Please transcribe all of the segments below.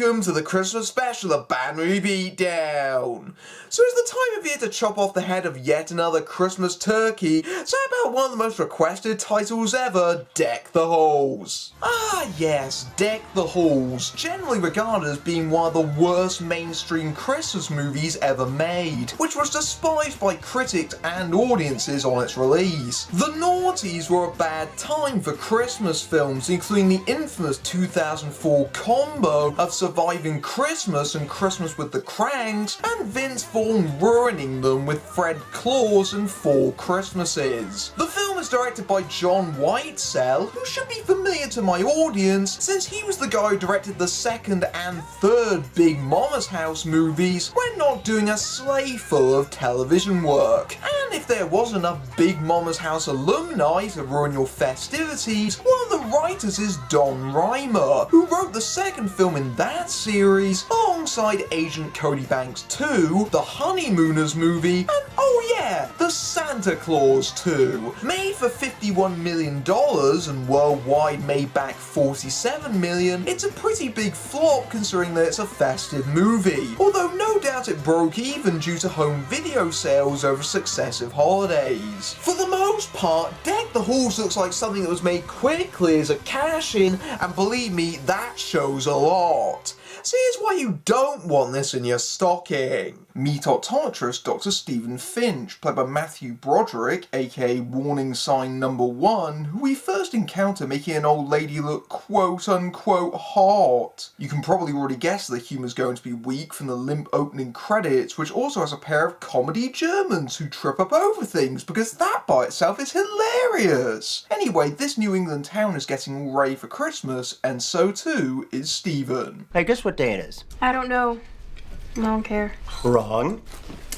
welcome to the Christmas special of Bad Movie Beatdown. So it's the time of year to chop off the head of yet another Christmas turkey, so how about one of the most requested titles ever, Deck the Halls. Ah yes, Deck the Halls, generally regarded as being one of the worst mainstream Christmas movies ever made, which was despised by critics and audiences on its release. The noughties were a bad time for Christmas films, including the infamous 2004 combo of Surviving Christmas and Christmas with the Cranks, and Vince Vaughn ruining them with Fred Claus and Four Christmases. The film is directed by John Whitesell, who should be familiar to my audience since he was the guy who directed the second and third Big Mama's House movies when not doing a sleigh full of television work. And if there was enough Big Mama's House alumni to ruin your festivities, one of the writers is Don Reimer, who wrote the second film in that series alongside Agent Cody Banks 2, the Honeymooners movie, and oh yeah, the Santa Claus 2. Made for $51 million and worldwide made back $47 million, it's a pretty big flop considering that it's a festive movie, although no doubt it broke even due to home video sales over successive holidays. For the most part, Deck the Halls looks like something that was made quickly as a cash-in, and believe me, that shows a lot. So here's why you don't want this in your stocking. Meet optometrist Dr. Stephen Finch, played by Matthew Broderick, aka Warning Sign Number 1, who we first encounter making an old lady look quote-unquote hot. You can probably already guess the humour's going to be weak from the limp opening credits, which also has a pair of comedy Germans who trip up over things, because that by itself is hilarious. Anyway, this New England town is getting all ready for Christmas, and so too is Stephen. Hey, guess what day it is? I don't know. I don't care. Wrong.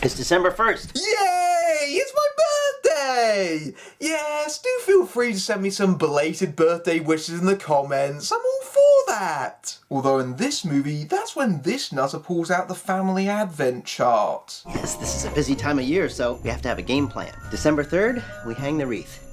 It's December 1st. Yay! It's my birthday! Yes, do feel free to send me some belated birthday wishes in the comments. I'm all for that. Although in this movie, that's when this nutter pulls out the family advent chart. Yes, this is a busy time of year, so we have to have a game plan. December 3rd, we hang the wreath.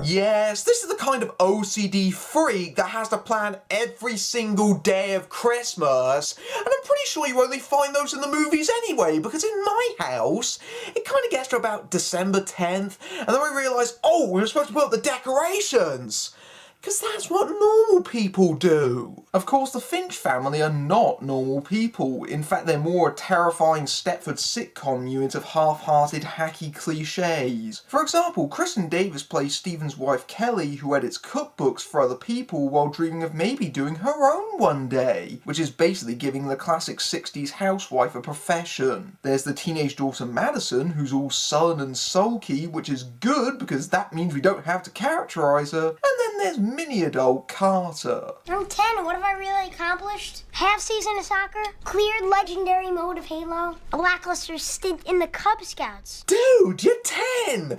Yes, this is the kind of OCD freak that has to plan every single day of Christmas, and I'm pretty sure you only find those in the movies anyway, because in my house, it kind of gets to about December 10th, and then we realise, oh, we were supposed to put up the decorations. Because that's what normal people do. Of course, the Finch family are not normal people. In fact, they're more a terrifying Stepford sitcom unit of half-hearted, hacky cliches. For example, Kristen Davis plays Stephen's wife Kelly, who edits cookbooks for other people while dreaming of maybe doing her own one day, which is basically giving the classic 60s housewife a profession. There's the teenage daughter Madison, who's all sullen and sulky, which is good because that means we don't have to characterise her. And then there's mini-adult Carter. I'm 10, what have I really accomplished? Half season of soccer, cleared legendary mode of Halo, a lackluster stint in the Cub Scouts. Dude, you're 10! No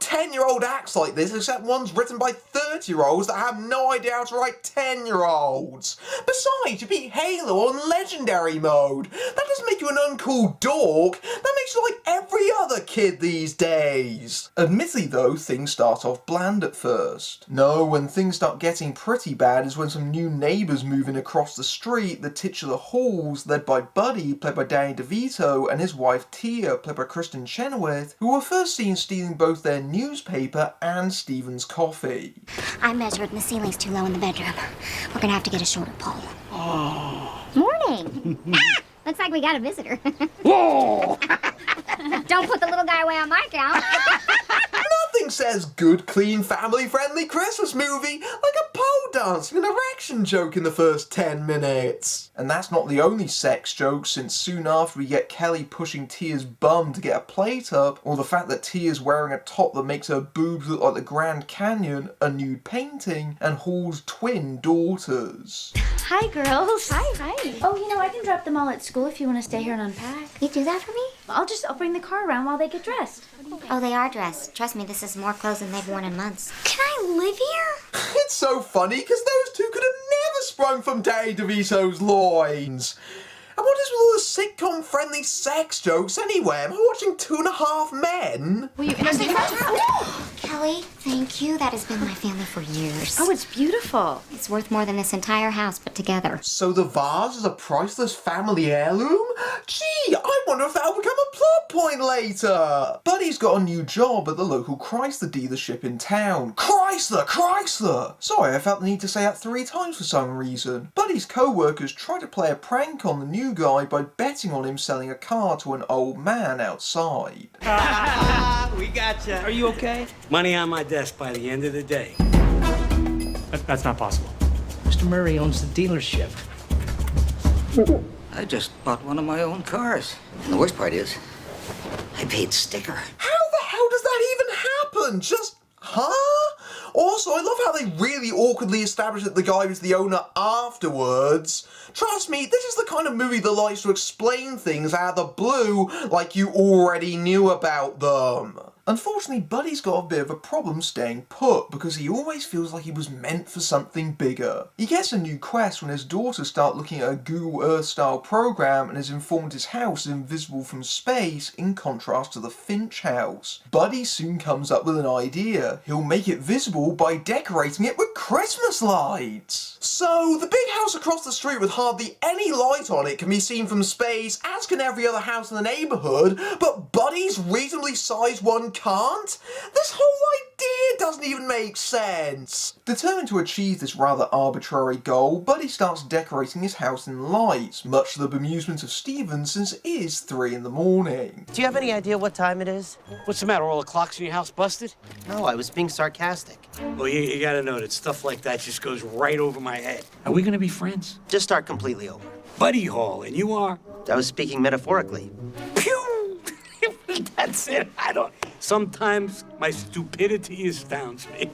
10-year-old acts like this except ones written by 30-year-olds that have no idea how to write 10-year-olds. Besides, you beat Halo on legendary mode. That doesn't make you an uncool dork. That makes you like every other kid these days. Admittedly though, things start off bland at first. No, when things start getting pretty bad is when some new neighbours move in across the street, the titular Halls, led by Buddy, played by Danny DeVito, and his wife Tia, played by Kristen Chenowith, who were first seen stealing both their newspaper and Stephen's coffee. I measured and the ceiling's too low in the bedroom. We're gonna have to get a shoulder pole. Morning! Looks like we got a visitor. Whoa! Don't put the little guy away on my count. Nothing says good, clean, family-friendly Christmas movie like a pole dancing and erection joke in the first 10 minutes. And that's not the only sex joke, since soon after we get Kelly pushing Tia's bum to get a plate up, or the fact that Tia's wearing a top that makes her boobs look like the Grand Canyon, a nude painting, and Hall's twin daughters. Hi, girls. Hi. Oh, you know, I can drop them all at school if you want to stay here and unpack. You do that for me? I'll bring the car around while they get dressed. Oh, they are dressed. Trust me, this is more clothes than they've worn in months. Can I live here? It's so funny because those two could have never sprung from Danny DeVito's loins. And what is with all the sitcom-friendly sex jokes anyway? Am I watching 2.5 Men? Will you introduce yourself? No! Kelly, thank you. That has been my family for years. Oh, it's beautiful. It's worth more than this entire house put together. So the vase is a priceless family heirloom? Gee, I wonder if that'll become a plot point later. Buddy's got a new job at the local Chrysler dealership in town. Chrysler! Chrysler! Sorry, I felt the need to say that 3 times for some reason. Buddy's co-workers try to play a prank on the new guy by betting on him selling a car to an old man outside. We gotcha. Are you okay? Money on my desk by the end of the day. That's not possible. Mr. Murray owns the dealership. I just bought one of my own cars. And the worst part is, I paid sticker. How the hell does that even happen? Just, huh? Also, I love how they really awkwardly established that the guy was the owner afterwards. Trust me, this is the kind of movie that likes to explain things out of the blue like you already knew about them. Unfortunately, Buddy's got a bit of a problem staying put because he always feels like he was meant for something bigger. He gets a new quest when his daughters start looking at a Google Earth style program and is informed his house is invisible from space in contrast to the Finch house. Buddy soon comes up with an idea. He'll make it visible by decorating it with Christmas lights. So, the big house across the street with hardly any light on it can be seen from space, as can every other house in the neighbourhood, but Buddy's reasonably sized one can't? This whole idea doesn't even make sense. Determined to achieve this rather arbitrary goal, Buddy starts decorating his house in lights, much to the bemusement of Stephen since it is 3 in the morning. Do you have any idea what time it is? What's the matter? All the clocks in your house busted? No, I was being sarcastic. Well, you gotta know that stuff like that just goes right over my head. Are we gonna be friends? Just start completely over. Buddy Hall, and you are? I was speaking metaphorically. Pew! That's it. Sometimes my stupidity astounds me.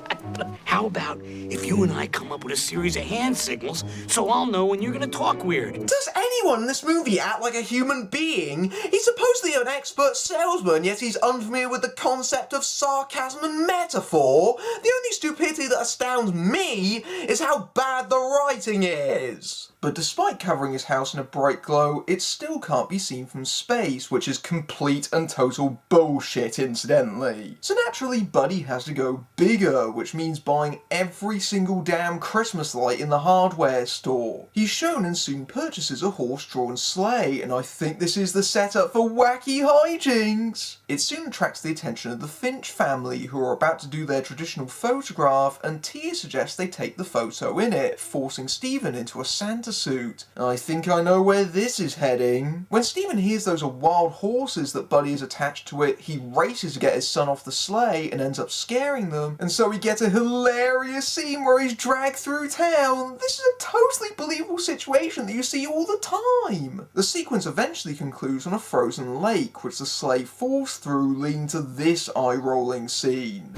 How about if you and I come up with a series of hand signals so I'll know when you're gonna talk weird? Does anyone in this movie act like a human being? He's supposedly an expert salesman, yet he's unfamiliar with the concept of sarcasm and metaphor. The only stupidity that astounds me is how bad the writing is. But despite covering his house in a bright glow, it still can't be seen from space, which is complete and total bullshit, incidentally. So naturally, Buddy has to go bigger, which means buying every single damn Christmas light in the hardware store. He's shown and soon purchases a horse-drawn sleigh, and I think this is the setup for wacky hijinks. It soon attracts the attention of the Finch family, who are about to do their traditional photograph, and Tia suggests they take the photo in it, forcing Stephen into a Santa suit. I think I know where this is heading. When Stephen hears those are wild horses that Buddy is attached to it, he races to get his son off the sleigh and ends up scaring them, and so we get a hilarious scene where he's dragged through town. This is a totally believable situation that you see all the time. The sequence eventually concludes on a frozen lake, which the sleigh falls through, leading to this eye-rolling scene.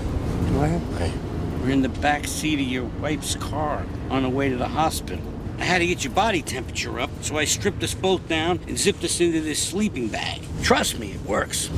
Hey. We're in the back seat of your wife's car on the way to the hospital. I had to get your body temperature up, so I stripped us both down and zipped us into this sleeping bag. Trust me, it works.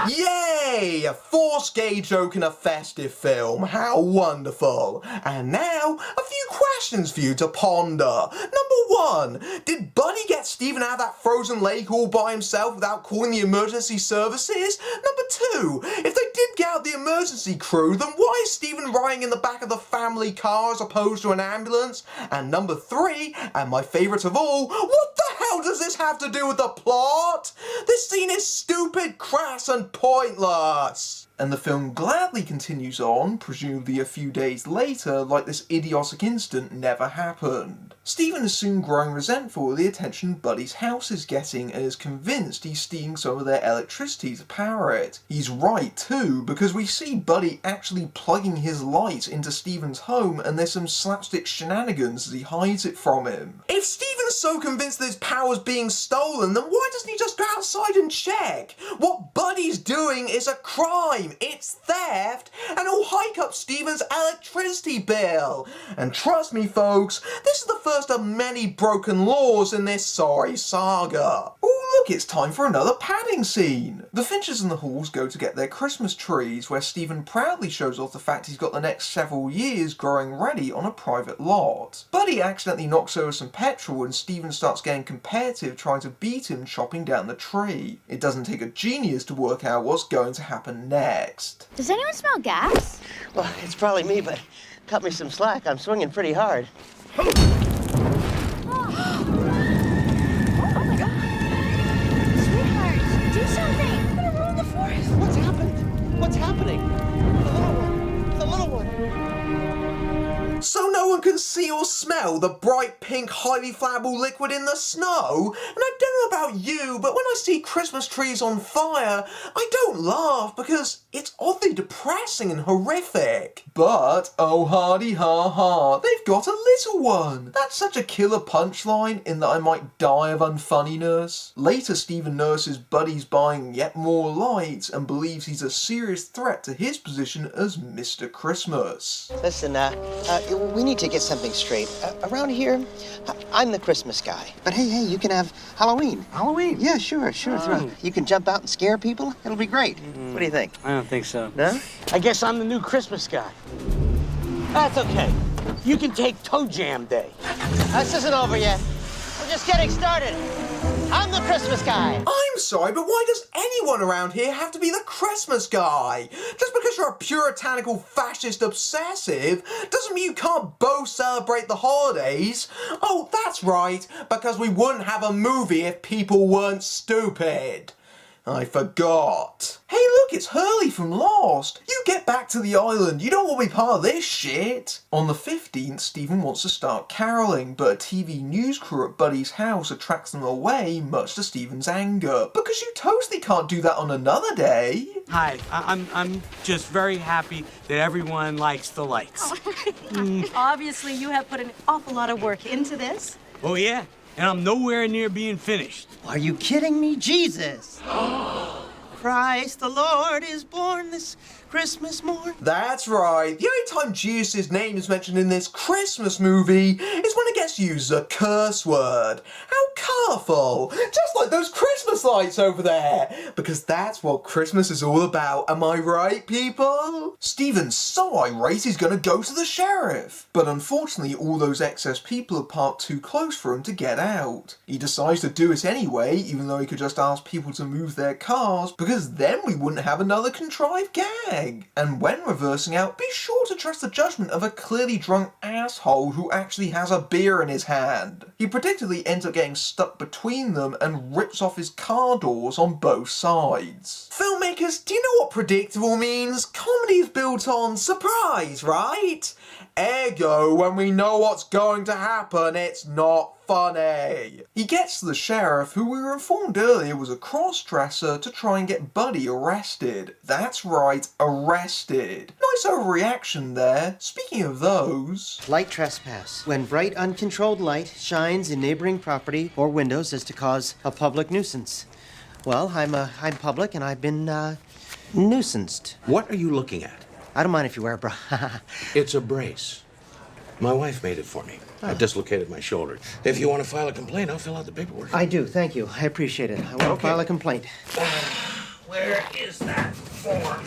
Yay! A forced gay joke in a festive film. How wonderful. And now, a few questions for you to ponder. Number 1, did Buddy get Stephen out of that frozen lake all by himself without calling the emergency services? Number 2, if they did get out the emergency crew, then why is Stephen riding in the back of the family car as opposed to an ambulance? And number 3, and my favourite of all, what the hell does this have to do with the plot? This scene is stupid, crass, and pointless. And the film gladly continues on, presumably a few days later, like this idiotic incident never happened. Stephen is soon growing resentful of the attention Buddy's house is getting and is convinced he's stealing some of their electricity to power it. He's right too, because we see Buddy actually plugging his light into Stephen's home and there's some slapstick shenanigans as he hides it from him. If Stephen's so convinced that his power's being stolen, then why doesn't he just go outside and check? What Buddy's doing is a crime. It's theft, and it'll hike up Stephen's electricity bill. And trust me folks, this is the first of many broken laws in this sorry saga. Oh look, it's time for another padding scene. The Finches and the Halls go to get their Christmas trees, where Stephen proudly shows off the fact he's got the next several years growing ready on a private lot. Buddy accidentally knocks over some petrol and Stephen starts getting competitive, trying to beat him chopping down the tree. It doesn't take a genius to work out what's going to happen next. Does anyone smell gas? Well, it's probably me, but cut me some slack. I'm swinging pretty hard. Sweetheart, do something. You're gonna ruin the forest. What's happened? What's happening? The little one. The little one. So no one can see or smell the bright pink, highly flammable liquid in the snow? And I don't know about you, but when I see Christmas trees on fire, I don't laugh because it's oddly depressing and horrific. But, oh hardy ha ha, they've got a little one. That's such a killer punchline in that I might die of unfunniness. Later, Stephen notices Buddy's buying yet more lights and believes he's a serious threat to his position as Mr. Christmas. Listen, we need to get something straight. Around here, I'm the Christmas guy. But hey, you can have Halloween. Halloween? Yeah, sure. You can jump out and scare people. It'll be great. What do you think? I don't think so. No? I guess I'm the new Christmas guy. That's okay. You can take Toe Jam Day. This isn't over yet. We're just getting started. I'm the Christmas guy. I'm sorry, but why does anyone around here have to be the Christmas guy? Just because you're a puritanical fascist obsessive doesn't mean you can't both celebrate the holidays. Oh, that's right, because we wouldn't have a movie if people weren't stupid. I forgot. Hey look, it's Hurley from Lost. You get back to the island, you don't want to be part of this shit. On the 15th, Stephen wants to start caroling, but a TV news crew at Buddy's house attracts them away, much to Stephen's anger. Because you totally can't do that on another day. Hi, I'm just very happy that everyone likes the lights. Obviously, you have put an awful lot of work into this. Oh yeah, and I'm nowhere near being finished. Are you kidding me? Jesus. Christ the Lord is born this Christmas morn. That's right. The only time Jesus' name is mentioned in this Christmas movie is when it gets used as a curse word. How colourful. Just like those Christmas lights over there. Because that's what Christmas is all about. Am I right, people? Stephen's so irate he's going to go to the sheriff. But unfortunately, all those excess people are parked too close for him to get out. He decides to do it anyway, even though he could just ask people to move their cars, because then we wouldn't have another contrived gag. And when reversing out, be sure to trust the judgment of a clearly drunk asshole who actually has a beer in his hand. He predictably ends up getting stuck between them and rips off his car doors on both sides. Filmmakers, do you know what predictable means? Comedy is built on surprise, right? Ergo, when we know what's going to happen, it's not funny. He gets to the sheriff, who we were informed earlier was a cross-dresser, to try and get Buddy arrested. That's right, arrested. Nice overreaction there. Speaking of those... Light trespass. When bright, uncontrolled light shines in neighboring property or windows as to cause a public nuisance. Well, I'm public and I've been, nuisanced. What are you looking at? I don't mind if you wear a bra. It's a brace. My wife made it for me. I dislocated my shoulder. If you want to file a complaint, I'll fill out the paperwork. I do, thank you. I appreciate it. I want to file a complaint. Where is that form?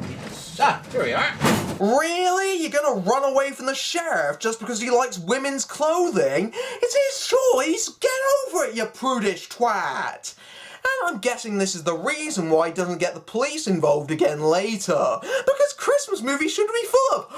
Yes. Here we are. Really? You're gonna run away from the sheriff just because he likes women's clothing? It's his choice! Get over it, you prudish twat! And I'm guessing this is the reason why he doesn't get the police involved again later. Because Christmas movies shouldn't be full of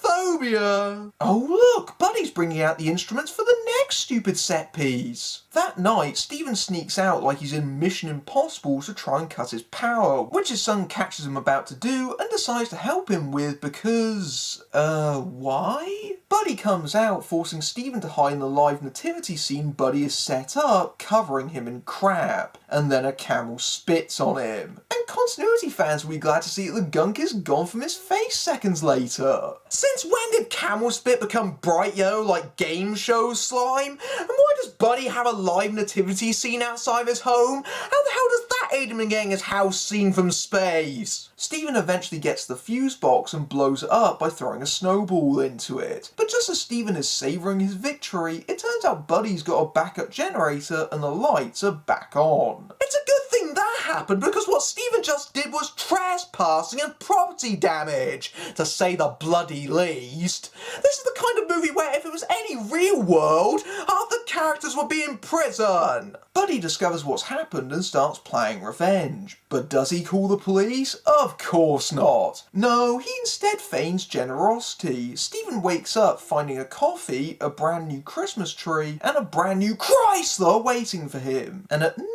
homophobia. Oh look, Buddy's bringing out the instruments for the next stupid set piece. That night, Stephen sneaks out like he's in Mission Impossible to try and cut his power, which his son catches him about to do and decides to help him with because, why? Buddy comes out, forcing Stephen to hide in the live nativity scene Buddy has set up, covering him in crap, and then a camel spits on him. And continuity fans will be glad to see that the gunk is gone from his face seconds later. Since when did camel spit become bright yellow like game show slime? And why does Buddy have a live nativity scene outside of his home? How the hell does that aid him in getting his house seen from space? Stephen eventually gets the fuse box and blows it up by throwing a snowball into it. But just as Stephen is savouring his victory, it turns turns out Buddy's got a backup generator and the lights are back on. It's a good thing that happened because what Steven just did was trespassing and property damage, to say the bloody least. This is the kind of movie where if it was any real world, half the characters would be in prison. Buddy discovers what's happened and starts playing revenge. But does he call the police? Of course not. No, he instead feigns generosity. Steven wakes up finding a coffee, a brand new Christmas tree, and a brand new Chrysler waiting for him. And at no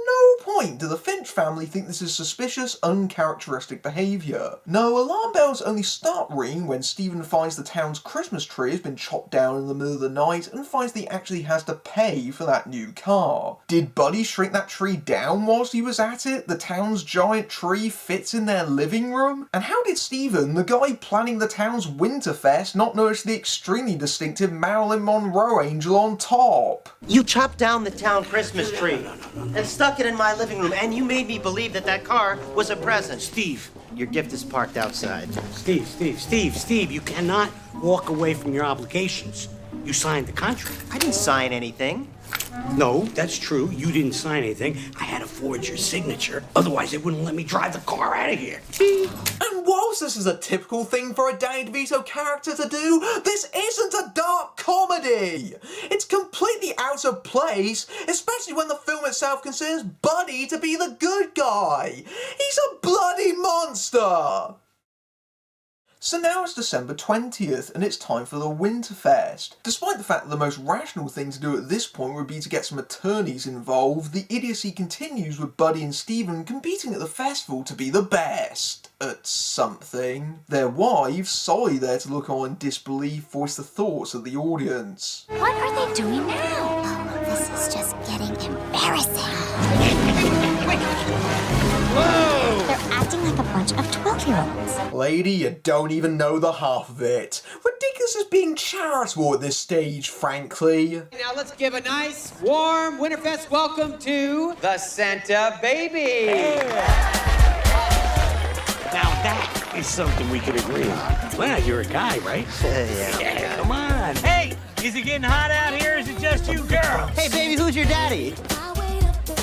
point do the Finch family think this is suspicious, uncharacteristic behaviour. No, alarm bells only start ringing when Steven finds the town's Christmas tree has been chopped down in the middle of the night and finds that he actually has to pay for that new car. Did Buddy shrink that tree down whilst he was at it? The town's giant tree fits in their living room? And how did Steven, the guy planning the town's Winterfest, not notice the extremely distinctive Marilyn Monroe angel on top? You chopped down the town Christmas tree and stuck it in my living room, and you made me believe that that car was a present. Steve. Your gift is parked outside. Steve, you cannot walk away from your obligations. You signed the contract. I didn't sign anything. No, that's true. You didn't sign anything. I had to forge your signature. Otherwise, they wouldn't let me drive the car out of here. And whilst this is a typical thing for a Danny DeVito character to do, this isn't a dark comedy. It's completely out of place, especially when the film itself considers Buddy to be the good guy. He's a bloody monster. So now it's December 20th and it's time for the Winterfest. Despite the fact that the most rational thing to do at this point would be to get some attorneys involved, the idiocy continues with Buddy and Steven competing at the festival to be the best at something. Their wives, Solly there to look on in disbelief, voice the thoughts of the audience. What are they doing now? Oh, this is just getting embarrassing. Whoa! They're acting like a bunch of 12-year-olds. Lady, you don't even know the half of it. Ridiculous as being charitable at this stage, frankly. Now let's give a nice, warm Winterfest welcome to the Santa Baby. Now that is something we could agree on. Well, you're a guy, right? Yeah, come on. Hey, is it getting hot out here or is it just you girls? Hey, baby, who's your daddy?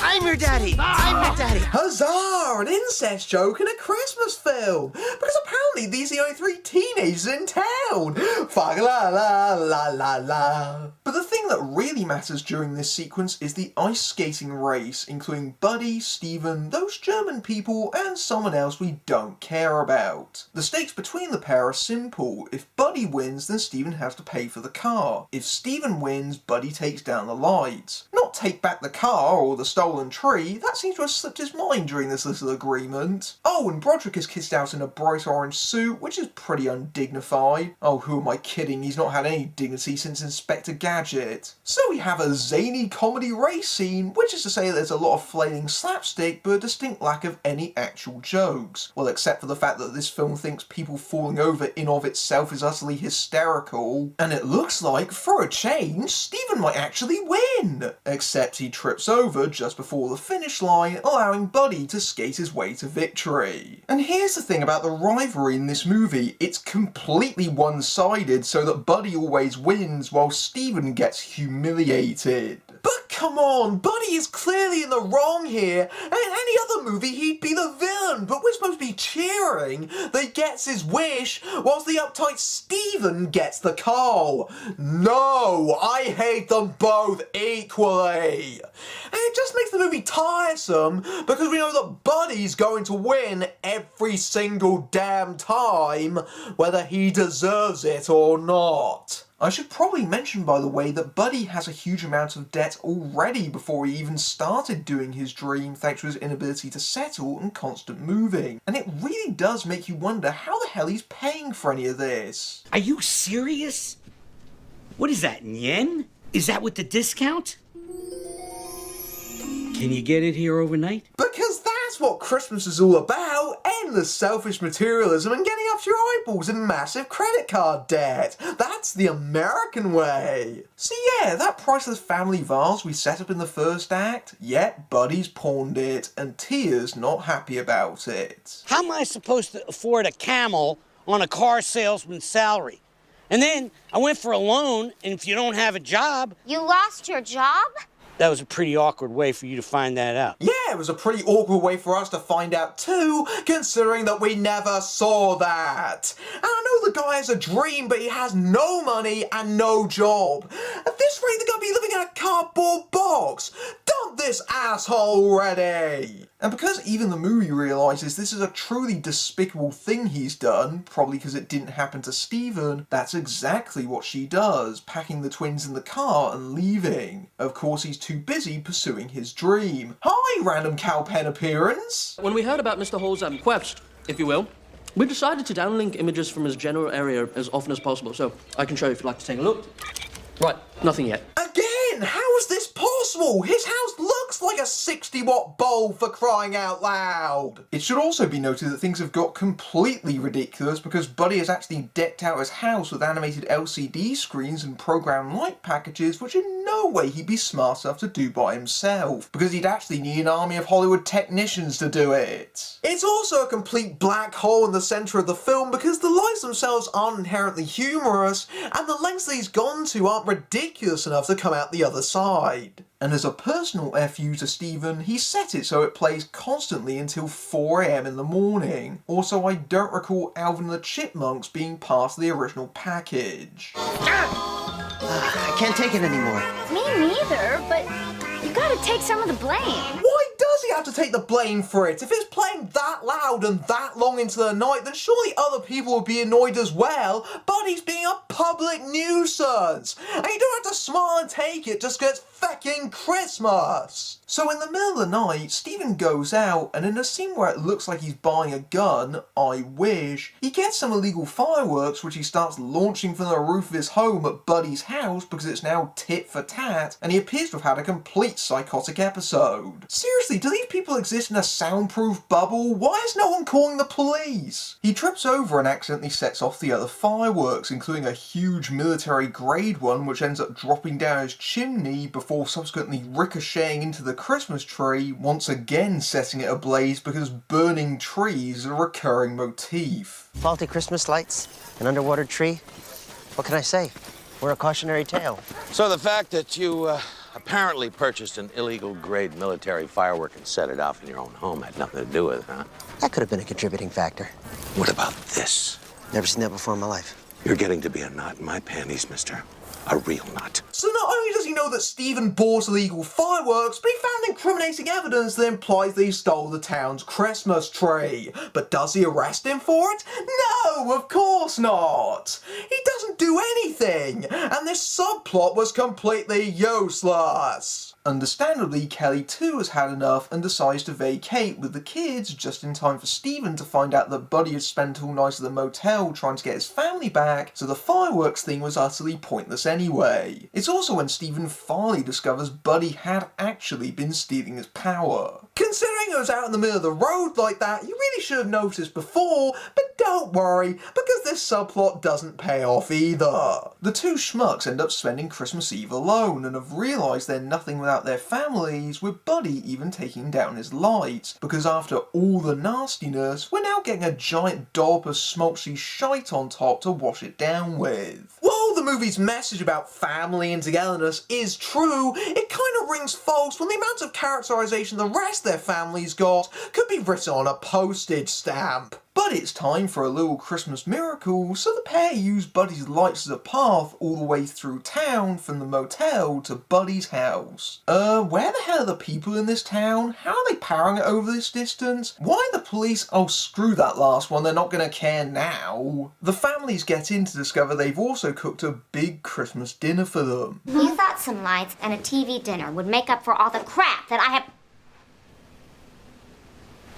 I'm your daddy! I'm your daddy! Huzzah! An incest joke in a Christmas film! Because apparently these are the only 3 teenagers in town! Fa-la-la-la-la-la. But the thing that really matters during this sequence is the ice skating race, including Buddy, Steven, those German people, and someone else we don't care about. The stakes between the pair are simple. If Buddy wins, then Steven has to pay for the car. If Steven wins, Buddy takes down the lights. Not take back the car or the stolen tree, that seems to have slipped his mind during this little agreement. Oh, and Broderick is kissed out in a bright orange suit, which is pretty undignified. Oh, who am I kidding? He's not had any dignity since Inspector Gadget. So we have a zany comedy race scene, which is to say there's a lot of flailing slapstick, but a distinct lack of any actual jokes. Well, except for the fact that this film thinks people falling over in of itself is utterly hysterical. And it looks like, for a change, Steven might actually win. Except he trips over just before the finish line, allowing Buddy to skate his way to victory. And here's the thing about the rivalry in this movie, it's completely one-sided so that Buddy always wins while Steven gets humiliated. But come on, Buddy is clearly in the wrong here, and in any other movie he'd be the villain, but we're supposed to be cheering that he gets his wish whilst the uptight Steven gets the car. No, I hate them both equally. And it just makes the movie tiresome because we know that Buddy's going to win every single damn time, whether he deserves it or not. I should probably mention, by the way, that Buddy has a huge amount of debt already before he even started doing his dream, thanks to his inability to settle and constant moving. And it really does make you wonder how the hell he's paying for any of this. Are you serious? What is that, yen? Is that with the discount? Can you get it here overnight? Because that's what Christmas is all about. Endless selfish materialism and getting up to your eyeballs in massive credit card debt. That's the American way. So yeah, that priceless family vase we set up in the first act, yet Buddy's pawned it and Tia's not happy about it. How am I supposed to afford a camel on a car salesman's salary? And then I went for a loan, and if you don't have a job... You lost your job? That was a pretty awkward way for you to find that out. Yeah, it was a pretty awkward way for us to find out too, considering that we never saw that. And I know the guy has a dream, but he has no money and no job. At this rate, they're gonna be living in a cardboard box. Dump this asshole already! And because even the movie realises this is a truly despicable thing he's done, probably because it didn't happen to Stephen, that's exactly what she does, packing the twins in the car and leaving. Of course, he's too busy pursuing his dream. Hi, random Penn appearance! When we heard about Mr. Hall's quest, if you will, we decided to downlink images from his general area as often as possible, so I can show you if you'd like to take a look. Right, nothing yet. Again, how is this possible? His house looks like a 60-watt bulb, for crying out loud. It should also be noted that things have got completely ridiculous because Buddy has actually decked out his house with animated LCD screens and program light packages, which in no way he'd be smart enough to do by himself, because he'd actually need an army of Hollywood technicians to do it. It's also a complete black hole in the centre of the film because the lights themselves aren't inherently humorous, and the lengths that he's gone to aren't ridiculous enough to come out the other side. And as a personal FU to Stephen, he set it so it plays constantly until 4 AM in the morning. Also, I don't recall Alvin and the Chipmunks being part of the original package. I can't take it anymore. Me neither, but you gotta take some of the blame. Why does he have to take the blame for it? If it's playing that loud and that long into the night, then surely other people would be annoyed as well, but he's being a public nuisance. And you don't have to smile and take it just because it's fecking Christmas. So in the middle of the night, Stephen goes out, and in a scene where it looks like he's buying a gun, I wish, he gets some illegal fireworks which he starts launching from the roof of his home at Buddy's house because it's now tit for tat, and he appears to have had a complete psychotic episode. Seriously, do these people exist in a soundproof bubble? Why is no one calling the police? He trips over and accidentally sets off the other fireworks, including a huge military grade one which ends up dropping down his chimney before subsequently ricocheting into the Christmas tree, once again setting it ablaze because burning trees is a recurring motif. Faulty Christmas lights, an underwater tree. What can I say? We're a cautionary tale. So the fact that you apparently purchased an illegal grade military firework and set it off in your own home had nothing to do with it, huh? That could have been a contributing factor. What about this? Never seen that before in my life. You're getting to be a knot in my panties, mister. A real knot. So not only does he know that Stephen bought illegal fireworks, but he found incriminating evidence that implies that he stole the town's Christmas tree. But does he arrest him for it? No, of course not. He doesn't do anything, and this subplot was completely useless. Understandably, Kelly too has had enough and decides to vacate with the kids just in time for Stephen to find out that Buddy had spent all night at the motel trying to get his family back, so the fireworks thing was utterly pointless anyway. It's also when Stephen finally discovers Buddy had actually been stealing his power. Considering it was out in the middle of the road like that, you really should have noticed before, but don't worry, because this subplot doesn't pay off either. The two schmucks end up spending Christmas Eve alone and have realised they're nothing without their families, with Buddy even taking down his lights, because after all the nastiness, we're now getting a giant dollop of smolty shite on top to wash it down with. While the movie's message about family and togetherness is true, it kind of rings false when the amount of characterisation the rest of their family's got could be written on a postage stamp. But it's time for a little Christmas miracle, so the pair use Buddy's lights as a path all the way through town from the motel to Buddy's house. Where the hell are the people in this town? How are they powering it over this distance? Why the police? Oh, screw that last one, they're not gonna care now. The families get in to discover they've also cooked a big Christmas dinner for them. You thought some lights and a TV dinner would make up for all the crap that I have...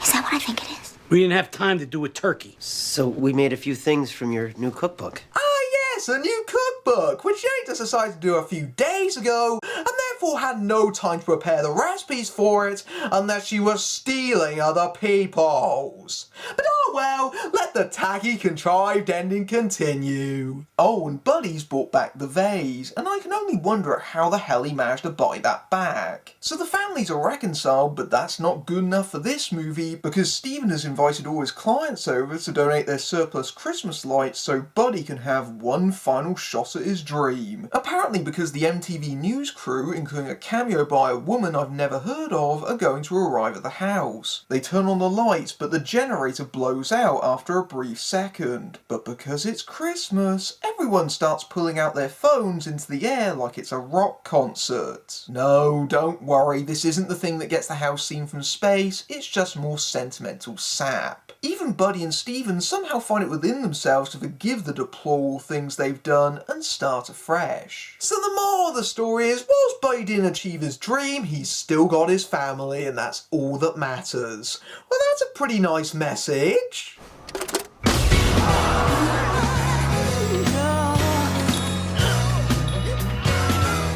Is that what I think it is? We didn't have time to do a turkey. So we made a few things from your new cookbook. Ah yes, a new cookbook, which Jane just decided to do a few days ago, and therefore had no time to prepare the recipes for it, unless she was stealing other people's. But don't Oh well, let the tacky contrived ending continue. Oh, and Buddy's brought back the vase, and I can only wonder at how the hell he managed to buy that back. So the families are reconciled, but that's not good enough for this movie, because Stephen has invited all his clients over to donate their surplus Christmas lights so Buddy can have one final shot at his dream. Apparently because the MTV news crew, including a cameo by a woman I've never heard of, are going to arrive at the house. They turn on the lights, but the generator blows out after a brief second. But because it's Christmas, everyone starts pulling out their phones into the air like it's a rock concert. No, don't worry, this isn't the thing that gets the house seen from space, it's just more sentimental sap. Even Buddy and Stephen somehow find it within themselves to forgive the deplorable things they've done and start afresh. So the moral of the story is, whilst Buddy didn't achieve his dream, he's still got his family, and that's all that matters. Well, that's a pretty nice message.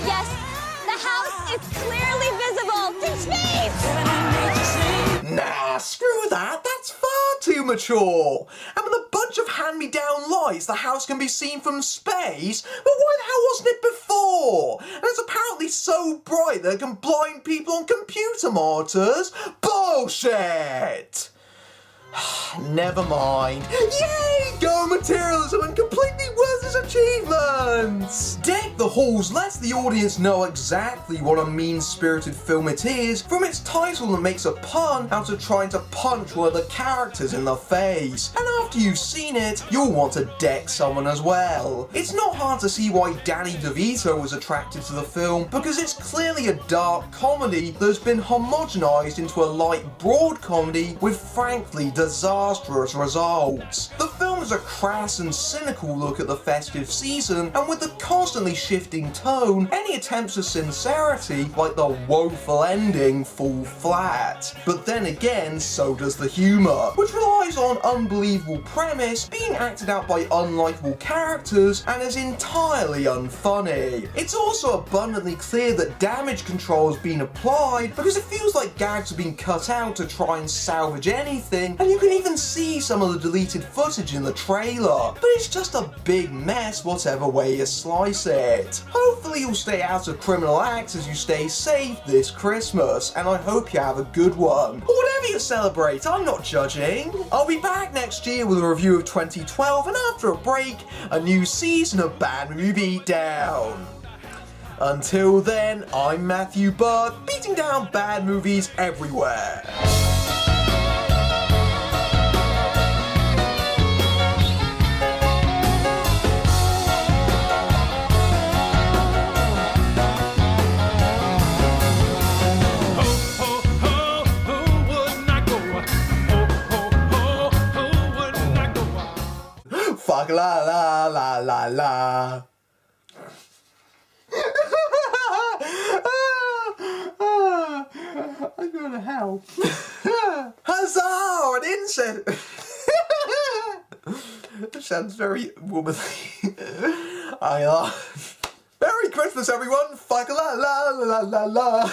Yes, the house is clearly visible to space! Nah, screw that, that's far too mature. And with a bunch of hand-me-down lights, the house can be seen from space? But why the hell wasn't it before? And it's apparently so bright that it can blind people on computer monitors? Bullshit! Never mind. Yay! Go materialism and completely worthless achievements! Deck the Halls lets the audience know exactly what a mean-spirited film it is from its title that makes a pun out of trying to punch one of the characters in the face. And after you've seen it, you'll want to deck someone as well. It's not hard to see why Danny DeVito was attracted to the film, because it's clearly a dark comedy that's been homogenized into a light, broad comedy with frankly disastrous results. The film is a crass and cynical look at the festive season, and with the constantly shifting tone, any attempts at sincerity, like the woeful ending, fall flat. But then again, so does the humour, which relies on unbelievable premise, being acted out by unlikable characters, and is entirely unfunny. It's also abundantly clear that damage control has been applied, because it feels like gags have been cut out to try and salvage anything, and you can even see some of the deleted footage in the trailer, but it's just a big mess whatever way you slice it. Hopefully you'll stay out of criminal acts as you stay safe this Christmas, and I hope you have a good one. Or whatever you celebrate, I'm not judging. I'll be back next year with a review of 2012, and after a break, a new season of Bad Movie Beatdown. Until then, I'm Matthew Buck, beating down bad movies everywhere. Fuck la la la la la. I'm going to hell. Huzzah! An insect! That sounds very womanly. I laugh. Merry Christmas, everyone! Fuck la la la la la.